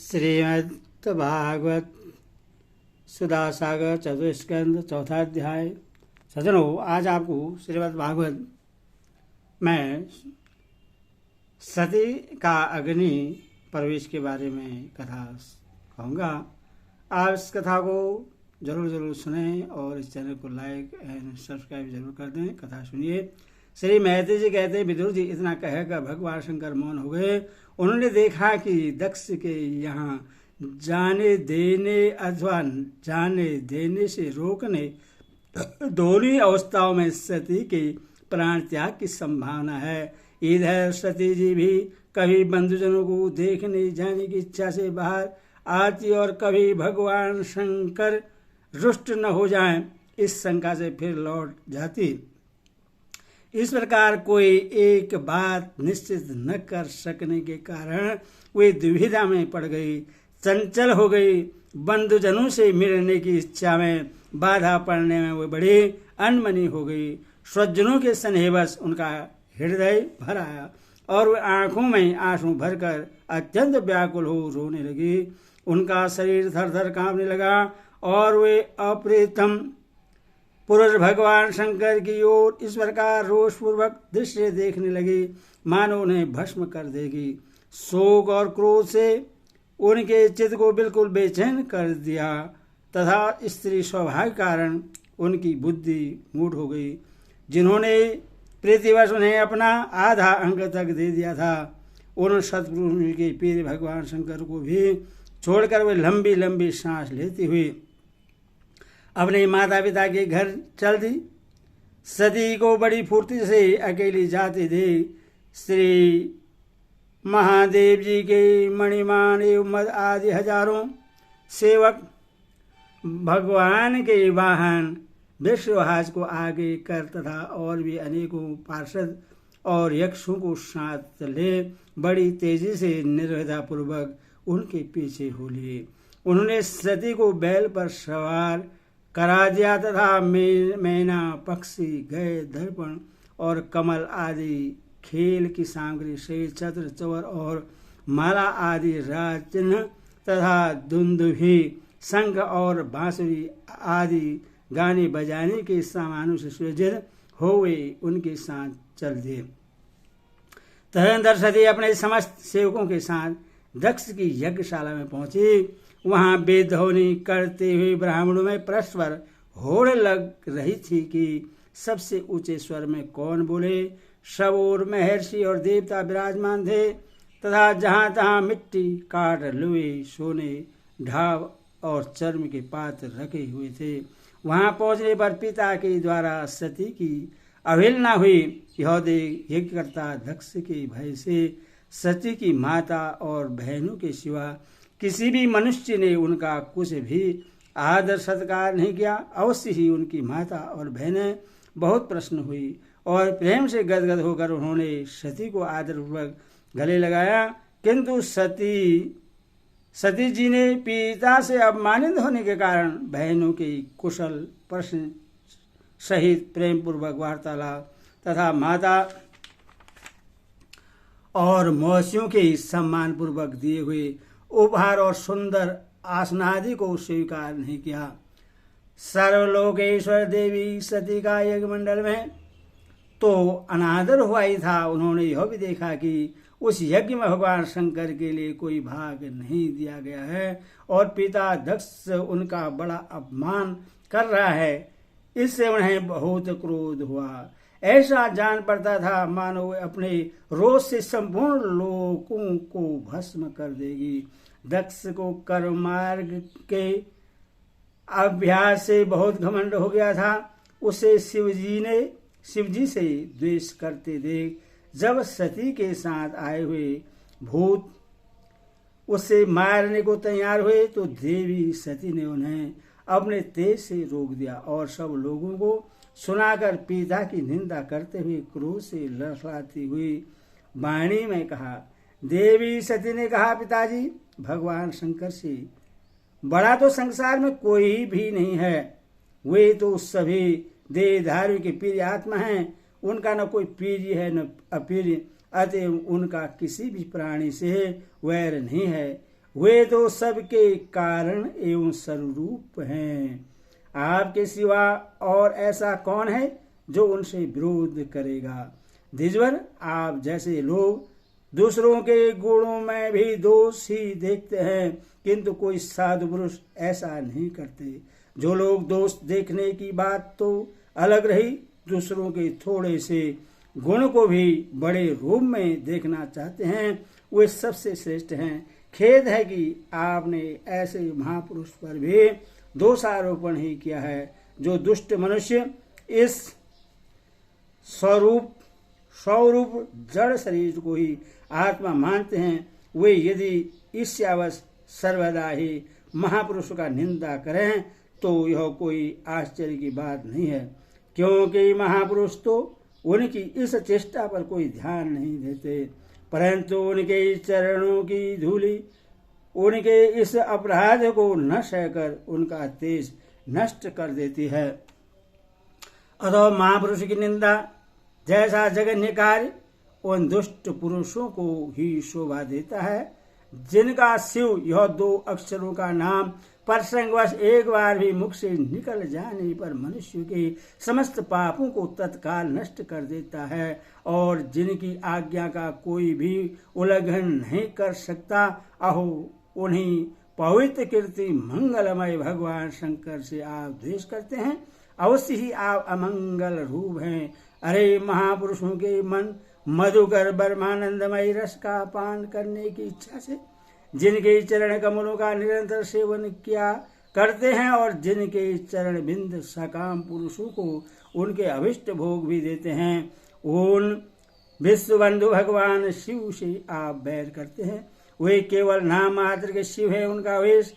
श्रीमद् भागवत सुधा सागर चतुस्कंद चौथा अध्याय। सज्जनों, आज आपको श्रीमद् भागवत में सती का अग्नि प्रवेश के बारे में कथा कहूँगा। आप इस कथा को जरूर सुनें और इस चैनल को लाइक एंड सब्सक्राइब जरूर कर दें। कथा सुनिए। श्री महती जी कहते हैं, विदुर जी इतना कहकर भगवान शंकर मौन हो गए। उन्होंने देखा कि दक्ष के यहाँ जाने देने अथवा जाने देने से रोकने दोनों अवस्थाओं में सती के प्राण त्याग की संभावना है। इधर सती जी भी कभी बंधुजनों को देखने जाने की इच्छा से बाहर आती और कभी भगवान शंकर रुष्ट न हो जाएं, इस शंका से फिर लौट जाती। इस प्रकार कोई एक बात निश्चित न कर सकने के कारण वे दुविधा में पड़ गई, चंचल हो गई। बंधुजनों से मिलने की इच्छा में बाधा पड़ने में वे बड़ी अनमनी हो गई। स्वजनों के स्नेहवश उनका हृदय भर आया और वे आंखों में आंसू भरकर अत्यंत व्याकुल हो रोने लगी। उनका शरीर थर थर कांपने लगा और वे अप्रीतम पुरुष भगवान शंकर की ओर इस प्रकार रोषपूर्वक दृश्य देखने लगी मानो उन्हें भस्म कर देगी। शोक और क्रोध से उनके चित्त को बिल्कुल बेचैन कर दिया तथा स्त्री स्वभाव के कारण उनकी बुद्धि मूढ़ हो गई। जिन्होंने प्रीतिवश उन्हें अपना आधा अंग तक दे दिया था, उन सतपुरुष के प्रिय भगवान शंकर को भी छोड़कर वे लंबी लंबी सांस लेती हुई अपने माता पिता के घर चल दी। सती को बड़ी फुर्ती से अकेली जाते देख श्री महादेव जी के मणिमान एवं मद आदि हजारों सेवक भगवान के वाहन विश्वहास को आगे कर तथा और भी अनेकों पार्षद और यक्षों को साथ ले बड़ी तेजी से निर्भयता पूर्वक उनके पीछे हो लिए। उन्होंने सती को बैल पर सवार करा दिया तथा मैना, पक्षी, गय, दर्पण और कमल आदि खेल की सामग्री से छत्र, चवर और माला आदि राज चिन्ह तथा दुंदुभी, शंख और बांसुरी आदि गाने बजाने के सामानों से सुसज्जित हुए उनके साथ चल दिए। तदनंतर सती अपने समस्त सेवकों के साथ दक्ष की यज्ञशाला में पहुंची। वहां वेद ध्वनि करते हुए ब्राह्मणों में परस्पर होड़ लग रही थी कि सबसे ऊंचे स्वर में कौन बोले। सब और महर्षि और देवता विराजमान थे तथा जहां तहां मिट्टी, काठ, लोहे, सोने, ढाब और चर्म के पात्र रखे हुए थे। वहां पहुंचने पर पिता के द्वारा सती की अवहेलना हुई। यह देख यज्ञकर्ता दक्ष के भय से सती की माता और बहनों के सिवा किसी भी मनुष्य ने उनका कुछ भी आदर सत्कार नहीं किया। अवश्य ही उनकी माता और बहनें बहुत प्रसन्न हुई और प्रेम से गदगद होकर उन्होंने सती को आदरपूर्वक गले लगाया। किंतु सती जी ने पिता से अपमानित होने के कारण बहनों के कुशल प्रश्न सहित प्रेम पूर्वक वार्तालाप तथा माता और मौसियों के सम्मान पूर्वक दिए हुए उपहार और सुंदर आसनादि को स्वीकार नहीं किया। सर्वलोकेश्वर देवी सती का यज्ञ मंडल में तो अनादर हुआ ही था। उन्होंने यह भी देखा कि उस यज्ञ में भगवान शंकर के लिए कोई भाग नहीं दिया गया है और पिता दक्ष उनका बड़ा अपमान कर रहा है। इससे उन्हें बहुत क्रोध हुआ। ऐसा जान पड़ता था मानो अपने रोष से संपूर्ण लोकों को भस्म कर देगी। दक्ष को कर्म मार्ग के अभ्यास से बहुत घमंड हो गया था। उसे शिवजी से द्वेष करते देख जब सती के साथ आए हुए भूत उसे मारने को तैयार हुए तो देवी सती ने उन्हें अपने तेज से रोक दिया और सब लोगों को सुनाकर पिता की निंदा करते हुए क्रोध से लड़खड़ाती हुई वाणी में कहा। देवी सती ने कहा, पिताजी, भगवान शंकर से बड़ा तो संसार में कोई भी नहीं है। वे तो सभी देहधारियों के प्रिय आत्मा हैं। उनका न कोई प्रिय है न अप्रिय, अतएव उनका किसी भी प्राणी से वैर नहीं है। वे तो सबके कारण एवं स्वरूप हैं। आपके सिवा और ऐसा कौन है जो उनसे विरोध करेगा। द्विजवर, आप जैसे लोग दूसरों के गुणों में भी दोष ही देखते हैं, किंतु कोई साधु पुरुष ऐसा नहीं करते। जो लोग दोष देखने की बात तो अलग रही, दूसरों के थोड़े से गुण को भी बड़े रूप में देखना चाहते हैं, वे सबसे श्रेष्ठ हैं। खेद है कि आपने ऐसे महापुरुष पर भी दोषारोपण ही किया है। जो दुष्ट मनुष्य इस स्वरूप जड़ शरीर को ही आत्मा मानते हैं, वे यदि ईर्ष्यावश सर्वदा ही महापुरुष का निंदा करें तो यह कोई आश्चर्य की बात नहीं है, क्योंकि महापुरुष तो उनकी इस चेष्टा पर कोई ध्यान नहीं देते, परंतु उनके चरणों की धूलि उनके इस अपराध को न सहकर उनका तेज नष्ट कर देती है। अतः महापुरुष की निंदा जैसा जघन्य कार्य उन दुष्ट पुरुषों को ही शोभा देता है, जिनका शिव यह 2 अक्षरों का नाम प्रसंगवश एक बार भी मुख से निकल जाने पर मनुष्य के समस्त पापों को तत्काल नष्ट कर देता है, और जिनकी आज्ञा का कोई भी उल्लंघन नहीं कर सकता। अहो, उन्हीं पवित्र कीर्ति मंगलमय भगवान शंकर से आप द्वेष करते हैं। अवश्य ही आप अमंगल रूप हैं। अरे महापुरुषों के मन मधुकर ब्रह्मानंदमय रस का पान करने की इच्छा से जिनके चरण कमलों का निरंतर सेवन किया करते हैं, और जिनके चरण बिंद सकाम पुरुषों को उनके अभिष्ट भोग भी देते हैं, उन विश्वबंधु भगवान शिव से आप बैर करते हैं। वे केवल नाम मात्र के शिव है, उनका वेश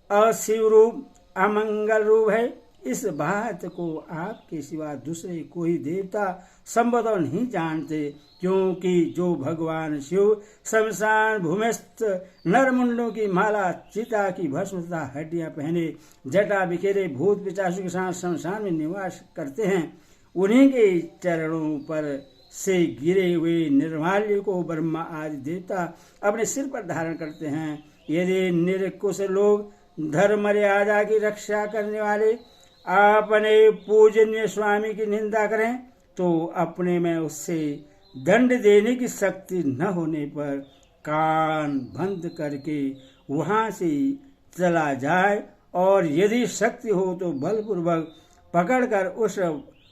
अशिव रूप अमंगल रूप है। इस बात को आपके सिवा दूसरे कोई देवता संभवतः नहीं जानते, क्योंकि जो भगवान शिव शमशान भूमिस्थ नरमुंडों की माला, चिता की भस्म तथा हड्डियां पहने, जटा बिखेरे भूत पिशाचों के साथ शमशान में निवास करते हैं, उन्हीं के चरणों पर से गिरे हुए निर्माल्य को ब्रह्मा आदि देवता अपने सिर पर धारण करते हैं। यदि निरकुश लोग धर्म मर्यादा की रक्षा करने वाले अपने पूजनीय स्वामी की निंदा करें, तो अपने में उससे दंड देने की शक्ति न होने पर कान बंद करके वहां से चला जाए, और यदि शक्ति हो तो बलपूर्वक पकड़कर उस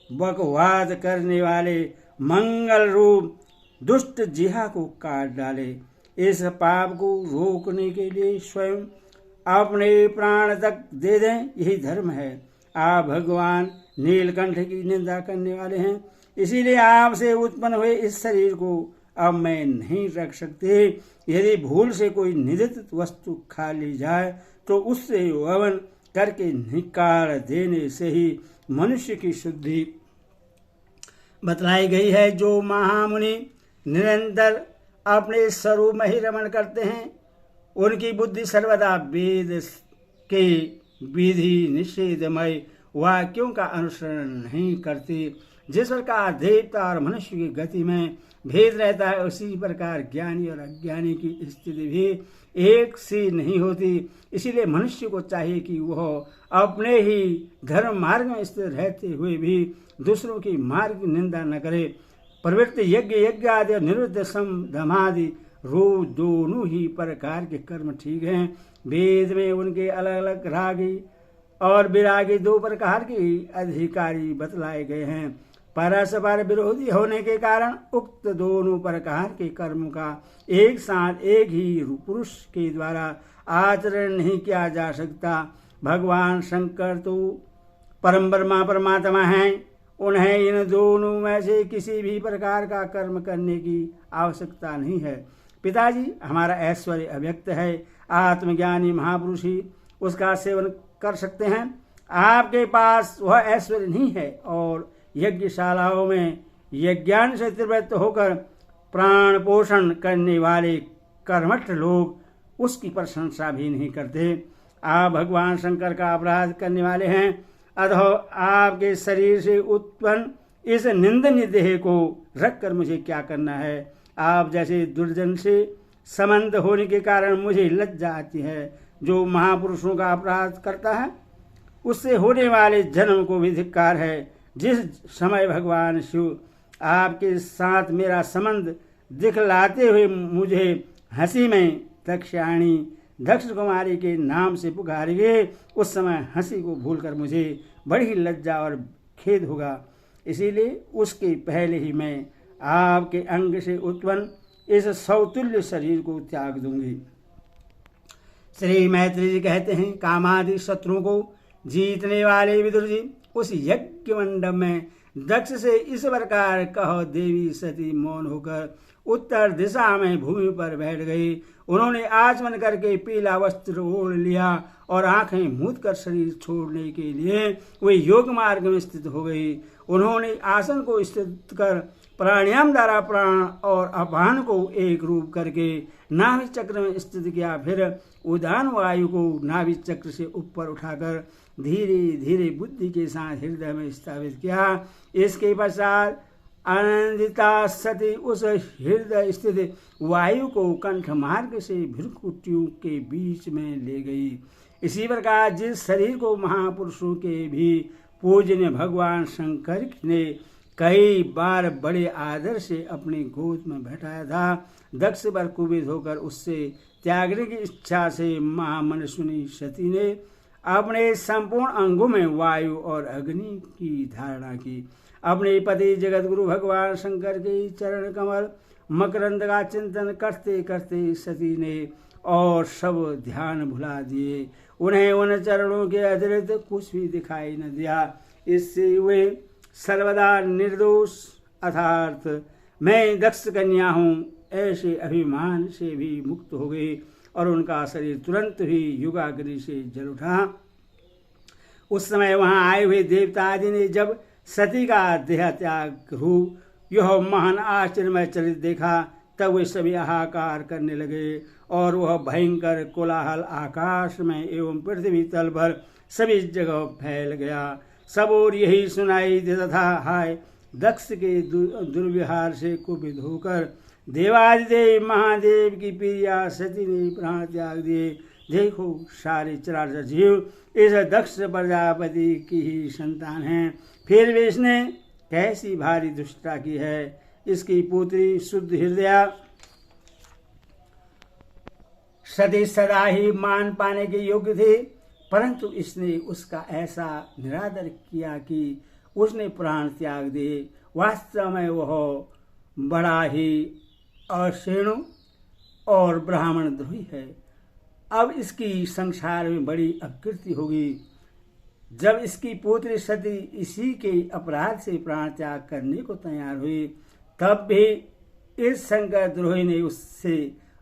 बकवाद करने वाले मंगल रूप दुष्ट जिहा को काट डाले। इस पाप को रोकने के लिए स्वयं अपने प्राण तक दे दें, यही धर्म है। आप भगवान नीलकंठ की निंदा करने वाले हैं, इसीलिए आपसे उत्पन्न हुए इस शरीर को अब मैं नहीं रख सकते। यदि भूल से कोई निदित वस्तु खा ली जाए तो उससे हवन करके निकाल देने से ही मनुष्य की शुद्धि बतलाई गई है। जो महामुनि निरंतर अपने स्वरूप में ही रमण करते हैं, उनकी बुद्धि सर्वदा वेद के विधि निषेधमय वाक्यों का अनुसरण नहीं करती। जिस प्रकार देवता और मनुष्य की गति में भेद रहता है, उसी प्रकार ज्ञानी और अज्ञानी की स्थिति भी एक सी नहीं होती। इसीलिए मनुष्य को चाहिए कि वह अपने ही धर्म मार्ग में स्थिर रहते हुए भी दूसरों की मार्ग की निंदा न करे। प्रवृत्ति यज्ञ आदि और निरुद्ध सम धमादि रोज दोनों ही प्रकार के कर्म ठीक हैं। वेद में उनके अलग अलग रागी और विरागी 2 प्रकार के अधिकारी बतलाए गए हैं। परस्पर विरोधी होने के कारण उक्त दोनों प्रकार के कर्म का एक साथ एक ही पुरुष के द्वारा आचरण नहीं किया जा सकता। भगवान शंकर तो परम ब्रह्मा परमात्मा हैं, उन्हें इन दोनों में से किसी भी प्रकार का कर्म करने की आवश्यकता नहीं है। पिताजी, हमारा ऐश्वर्य अव्यक्त है, आत्मज्ञानी महापुरुष ही उसका सेवन कर सकते हैं। आपके पास वह ऐश्वर्य नहीं है, और यज्ञशालाओं में यज्ञान से त्रिवृत्त होकर प्राण पोषण करने वाले कर्मठ लोग उसकी प्रशंसा भी नहीं करते। आप भगवान शंकर का अपराध करने वाले हैं, अतः आपके शरीर से उत्पन्न इस निंदनीय देह को रखकर मुझे क्या करना है। आप जैसे दुर्जन से संबंध होने के कारण मुझे लज्जा आती है। जो महापुरुषों का अपराध करता है उससे होने वाले जन्म को भी धिक्कार है। जिस समय भगवान शिव आपके साथ मेरा संबंध दिखलाते हुए मुझे हंसी में दक्षाणी दक्ष कुमारी के नाम से पुकारेंगे, उस समय हंसी को भूलकर मुझे बड़ी लज्जा और खेद होगा। इसीलिए उसके पहले ही मैं आपके अंग से उत्पन्न इस सौतुल्य शरीर को त्याग दूंगी। श्री मैत्री जी कहते हैं, कामादि शत्रुओं को जीतने वाले विदुर जी उस यज्ञ मंडप में दक्ष से इस प्रकार कहो। देवी सती मौन होकर उत्तर दिशा में भूमि पर बैठ गई। उन्होंने आचमन करके पीला वस्त्र ओढ़ लिया और आंखें मूंद कर शरीर छोड़ने के लिए वे योग मार्ग में स्थित हो गई। उन्होंने आसन को स्थित कर प्राणायाम द्वारा प्राण और अपान को एक रूप करके नाभि चक्र में स्थित किया। फिर उदान वायु को नाभि चक्र से ऊपर उठाकर धीरे धीरे बुद्धि के साथ हृदय में स्थापित किया। इसके पश्चात आनंदिता सती उस हृदय स्थित वायु को कंठ मार्ग से भ्रुकुटियों के बीच में ले गई। इसी प्रकार जिस शरीर को महापुरुषों के भी पूजनीय भगवान शंकर ने कई बार बड़े आदर से अपनी गोद में बैठाया था, दक्ष पर कुपित होकर उससे त्यागने की इच्छा से महामनस्विनी सती ने अपने संपूर्ण अंगों में वायु और अग्नि की धारणा की। अपने पति जगत गुरु भगवान शंकर के चरण कमल मकरंद का चिंतन करते करते सती ने और सब ध्यान भुला दिए। उन्हें उन चरणों के अतिरिक्त कुछ भी दिखाई न दिया। इससे वे सर्वदा निर्दोष अर्थात मैं दक्ष कन्या हूँ ऐसे अभिमान से भी मुक्त हो गए और उनका शरीर तुरंत ही युगाग्नि से जल उठा। उस समय वहां आए हुए देवता आदि ने जब सती का देह त्याग रूप यह महान आश्चर्यमय चरित्र देखा, तब वे सभी हाहाकार करने लगे और वह भयंकर कोलाहल आकाश में एवं पृथ्वी तल पर सभी जगह फैल गया। सब और यही सुनाई देता था, हाय दक्ष के दुर्व्यवहार से कुपित होकर देवादिदेव महादेव की प्रिया सती ने प्राण त्याग दिए। देखो सारे चराचर जीव इस दक्ष प्रजापति की ही संतान हैं, फिर भी इसने कैसी भारी दुष्टता की है। इसकी पुत्री शुद्ध हृदया सती सदा ही मान पाने के योग्य थे, परंतु इसने उसका ऐसा निरादर किया कि उसने प्राण त्याग दिए। वास्तव में वह बड़ा ही अशेणु और ब्राह्मण द्रोही है। अब इसकी संसार में बड़ी अपकीर्ति होगी। जब इसकी पुत्री सती इसी के अपराध से प्राण त्याग करने को तैयार हुई, तब भी इस शंकर द्रोही ने उससे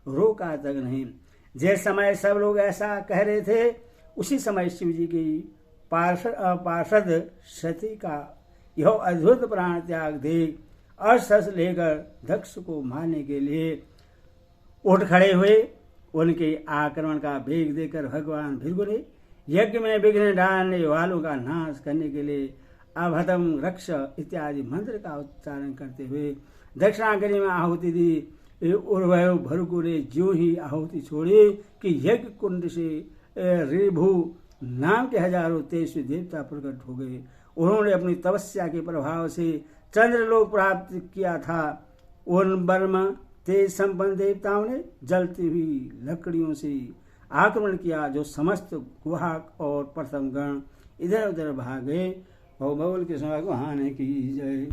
रोका तक नहीं। जिस समय सब लोग ऐसा कह रहे थे, उसी समय शिव जी की पार्षद सती का यह अद्भुत प्राण त्याग देख अस्त्र लेकर दक्ष को मारने के लिए उठ खड़े हुए। उनके आक्रमण का वेग देकर भगवान भृगु ने यज्ञ में विघ्न डालने वालों का नाश करने के लिए अभतम रक्ष इत्यादि मंत्र का उच्चारण करते हुए दक्षिणाग्नि में आहुति दी। उर्वयु भृगु ने ज्यों ही आहुति छोड़ी कि यज्ञ कुंड से ऋभु नाम के हजारों तेजस्वी देवता प्रकट हो गए। उन्होंने अपनी तपस्या के प्रभाव से चंद्रलोक प्राप्त किया था। उन बर्म तेज संपन्न देवताओं ने जलती हुई लकड़ियों से आक्रमण किया, जो समस्त गुहाक और प्रथम गण इधर उधर भागे। और बबुल के समय को हानि की जय।